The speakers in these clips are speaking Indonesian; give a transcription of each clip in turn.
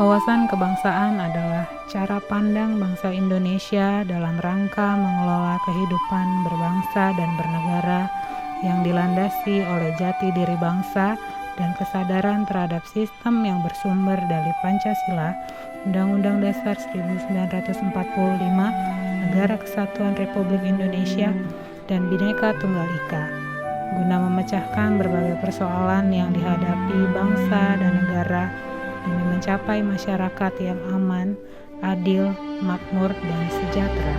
Wawasan kebangsaan adalah cara pandang bangsa Indonesia dalam rangka mengelola kehidupan berbangsa dan bernegara yang dilandasi oleh jati diri bangsa dan kesadaran terhadap sistem yang bersumber dari Pancasila, Undang-Undang Dasar 1945, Negara Kesatuan Republik Indonesia, dan Bhinneka Tunggal Ika, guna memecahkan berbagai persoalan yang dihadapi bangsa dan negara demi mencapai masyarakat yang aman, adil, makmur, dan sejahtera.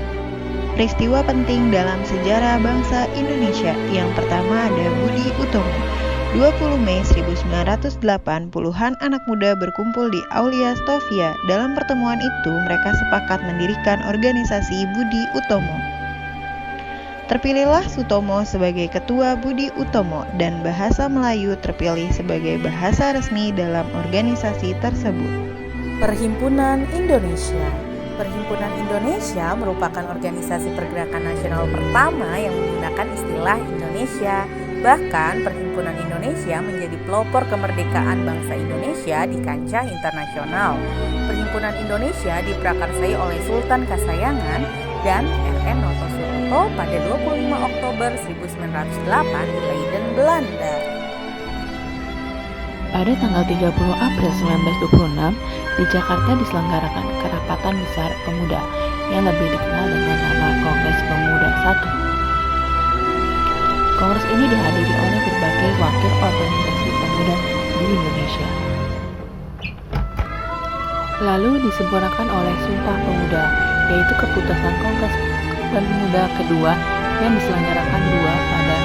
Peristiwa penting dalam sejarah bangsa Indonesia. Yang pertama ada Budi Utomo. 20 Mei 1908, puluhan anak muda berkumpul di Aulia Stovia. Dalam pertemuan itu, mereka sepakat mendirikan organisasi Budi Utomo. Terpilihlah Sutomo sebagai ketua Budi Utomo dan bahasa Melayu terpilih sebagai bahasa resmi dalam organisasi tersebut. Perhimpunan Indonesia. Perhimpunan Indonesia merupakan organisasi pergerakan nasional pertama yang menggunakan istilah Indonesia. Bahkan Perhimpunan Indonesia menjadi pelopor kemerdekaan bangsa Indonesia di kancah internasional. Perhimpunan Indonesia diprakarsai oleh Sultan Kasayangan dan R.N. Noto Suroto pada 25 Oktober 1908 di Leiden, Belanda. Pada tanggal 30 April 1926, di Jakarta diselenggarakan Kerapatan Besar Pemuda yang lebih dikenal dengan nama Kongres Pemuda I. Kongres ini dihadiri oleh berbagai wakil organisasi pemuda di Indonesia. Lalu disempurnakan oleh Sumpah Pemuda, yaitu keputusan Kongres Pemuda kedua yang diselenggarakan pada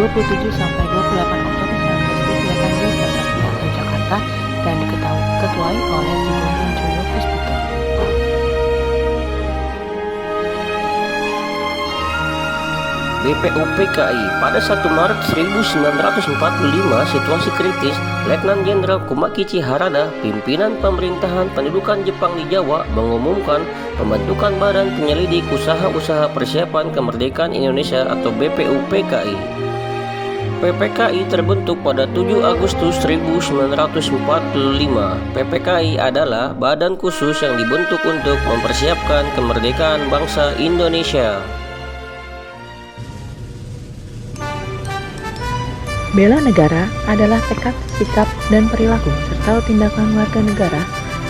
27 sampai 28 Oktober 1928 di Jakarta, Jakarta dan diketuai oleh Sudirman Joyo Puspito. BPUPKI pada 1 Maret 1945, situasi kritis, Letnan Jenderal Kumakichi Harada, pimpinan pemerintahan pendudukan Jepang di Jawa, mengumumkan pembentukan Badan Penyelidik Usaha-Usaha Persiapan Kemerdekaan Indonesia atau BPUPKI. PPKI terbentuk pada 7 Agustus 1945. PPKI adalah badan khusus yang dibentuk untuk mempersiapkan kemerdekaan bangsa Indonesia. Bela negara adalah tekad, sikap, dan perilaku serta tindakan warga negara,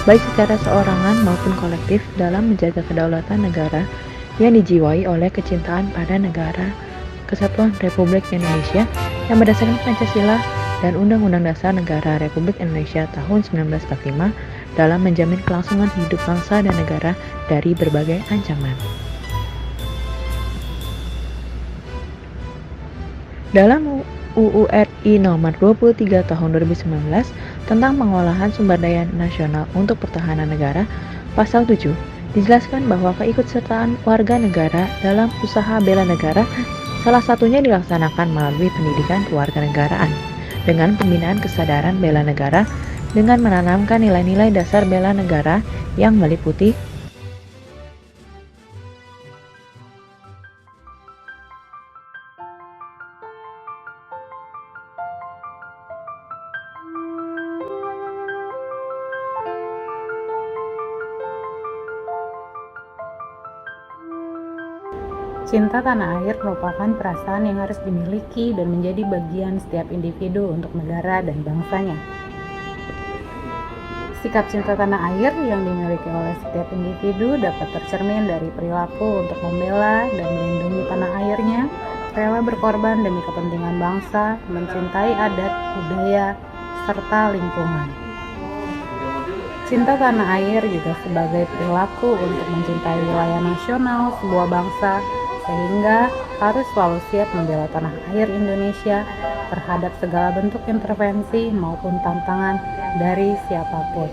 baik secara seorangan maupun kolektif dalam menjaga kedaulatan negara yang dijiwai oleh kecintaan pada negara Kesatuan Republik Indonesia yang berdasarkan Pancasila dan Undang-Undang Dasar Negara Republik Indonesia tahun 1945 dalam menjamin kelangsungan hidup bangsa dan negara dari berbagai ancaman. Dalam UU RI nomor 23 tahun 2019 tentang pengolahan sumber daya nasional untuk pertahanan negara, pasal 7 dijelaskan bahwa keikutsertaan warga negara dalam usaha bela negara salah satunya dilaksanakan melalui pendidikan kewarganegaraan dengan pembinaan kesadaran bela negara dengan menanamkan nilai-nilai dasar bela negara yang meliputi Cinta tanah air merupakan perasaan yang harus dimiliki dan menjadi bagian setiap individu untuk negara dan bangsanya. Sikap cinta tanah air yang dimiliki oleh setiap individu dapat tercermin dari perilaku untuk membela dan melindungi tanah airnya, rela berkorban demi kepentingan bangsa, mencintai adat, budaya, serta lingkungan. Cinta tanah air juga sebagai perilaku untuk mencintai wilayah nasional sebuah bangsa, sehingga harus selalu siap membela tanah air Indonesia terhadap segala bentuk intervensi maupun tantangan dari siapapun.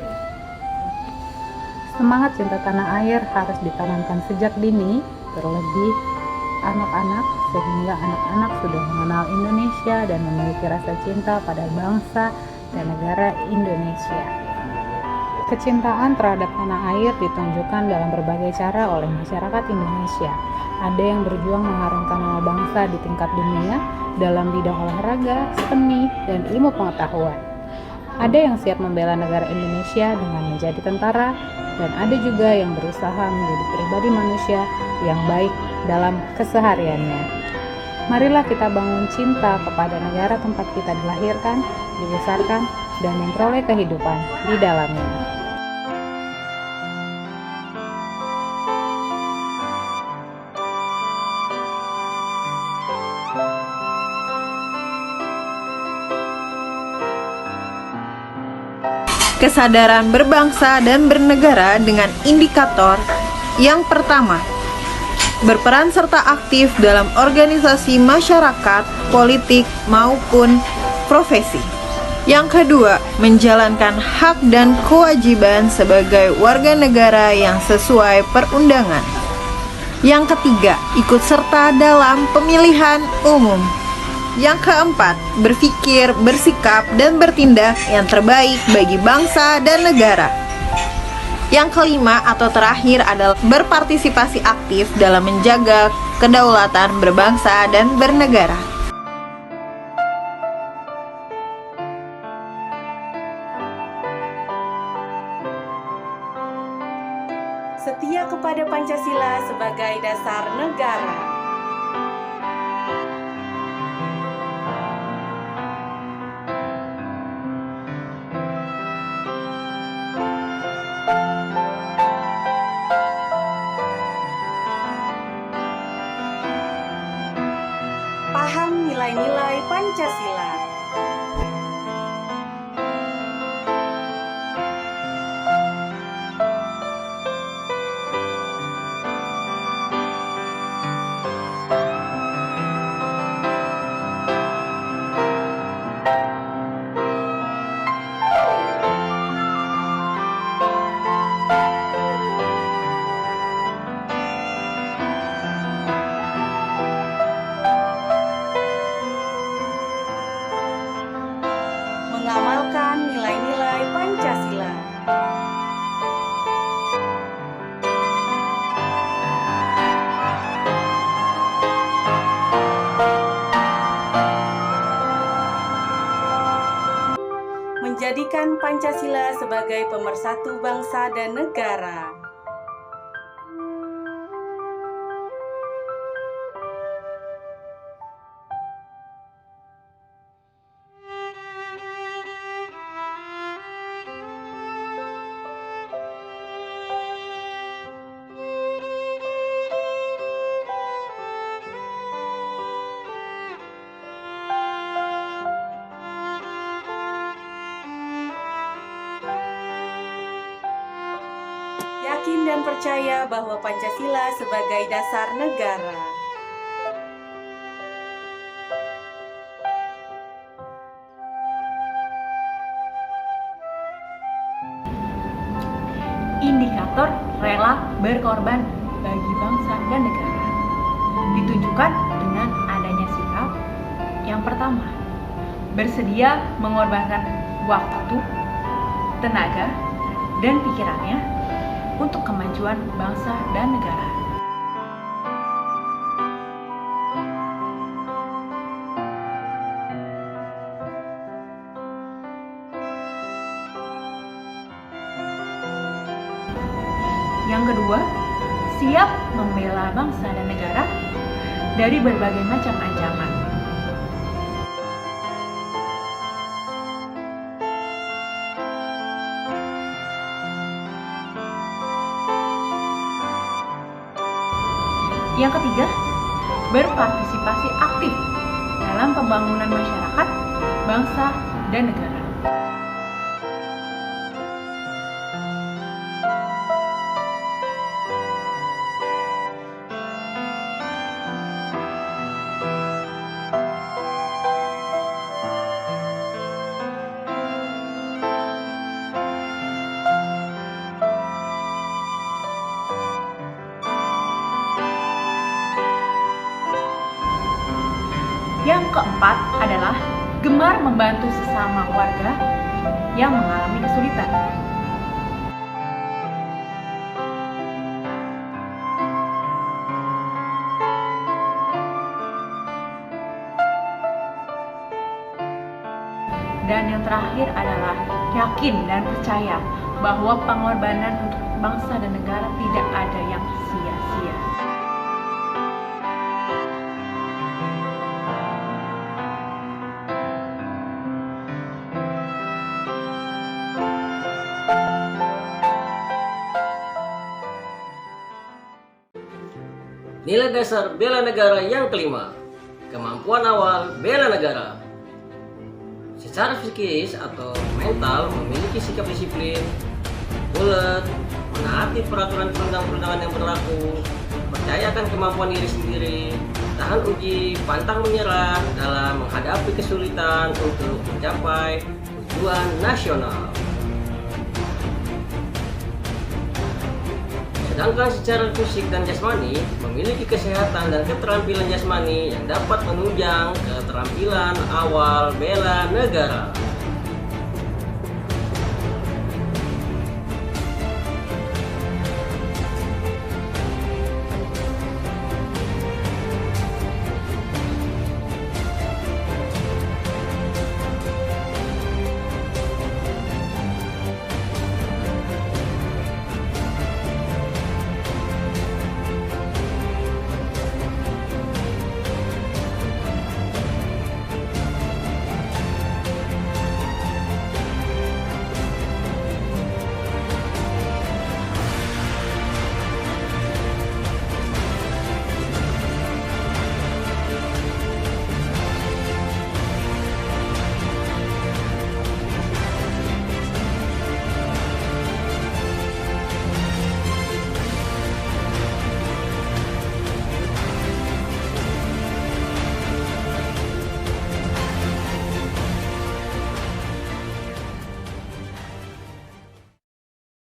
Semangat cinta tanah air harus ditanamkan sejak dini, terlebih anak-anak, sehingga anak-anak sudah mengenal Indonesia dan memiliki rasa cinta pada bangsa dan negara Indonesia. Kecintaan terhadap tanah air ditunjukkan dalam berbagai cara oleh masyarakat Indonesia. Ada yang berjuang mengharumkan nama bangsa di tingkat dunia dalam bidang olahraga, seni, dan ilmu pengetahuan. Ada yang siap membela negara Indonesia dengan menjadi tentara, dan ada juga yang berusaha menjadi pribadi manusia yang baik dalam kesehariannya. Marilah kita bangun cinta kepada negara tempat kita dilahirkan, dibesarkan, dan memperoleh kehidupan di dalamnya. Kesadaran berbangsa dan bernegara dengan indikator yang pertama, berperan serta aktif dalam organisasi masyarakat, politik, maupun profesi. Yang kedua, menjalankan hak dan kewajiban sebagai warga negara yang sesuai perundangan. Yang ketiga, ikut serta dalam pemilihan umum. Yang keempat, berpikir, bersikap, dan bertindak yang terbaik bagi bangsa dan negara. Yang kelima atau terakhir adalah berpartisipasi aktif dalam menjaga kedaulatan berbangsa dan bernegara. Setia kepada Pancasila sebagai dasar negara. Paham nilai-nilai Pancasila. Mengamalkan nilai-nilai Pancasila. Menjadikan Pancasila sebagai pemersatu bangsa dan negara. Yakin dan percaya bahwa Pancasila sebagai dasar negara. Indikator rela berkorban bagi bangsa dan negara ditunjukkan dengan adanya sikap yang pertama, bersedia mengorbankan waktu, tenaga, dan pikirannya untuk kemajuan bangsa dan negara. Yang kedua, siap membela bangsa dan negara dari berbagai macam ancaman. Yang ketiga, berpartisipasi aktif dalam pembangunan masyarakat, bangsa, dan negara. Yang keempat adalah gemar membantu sesama warga yang mengalami kesulitan. Dan yang terakhir adalah yakin dan percaya bahwa pengorbanan untuk bangsa dan negara tidak ada yang sia-sia. Nilai dasar bela negara yang kelima, kemampuan awal bela negara. Secara psikis atau mental memiliki sikap disiplin, ulet, menaati peraturan perundang-undangan yang berlaku, percayakan kemampuan diri sendiri, tahan uji, pantang menyerah dalam menghadapi kesulitan untuk mencapai tujuan nasional. Sedangkan secara fisik dan jasmani memiliki kesehatan dan keterampilan jasmani yang dapat menunjang keterampilan awal bela negara.